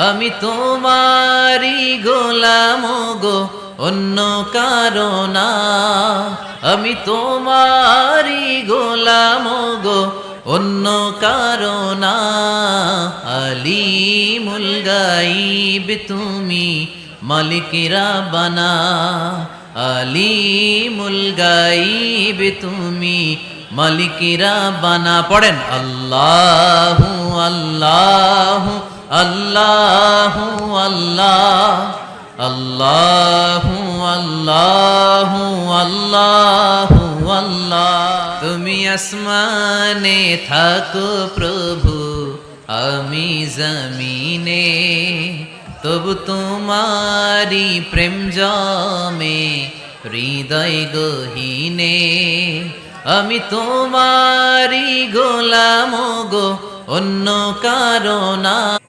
আমি তোমারি গোলাম গো, অন্য কারো না। আমি তোমারি গোলাম গো, অন্য কারো না। আলিমুল গাইব তুমি, মালিক রাব্বানা। আলিমুল গাইব তুমি, মালিক রাব্বানা। পড়েন আল্লাহু আল্লাহু আল্লাহু আল্লাহ, আল্লাহু আল্লাহু আল্লাহু আল্লাহ। তুমি আসমানে থাকো প্রভু, আমি জমিনে, তবু তোমারি প্রেম জমে হৃদয় গহীনে। আমি তোমারি গোলাম গো, অন্য কারো না।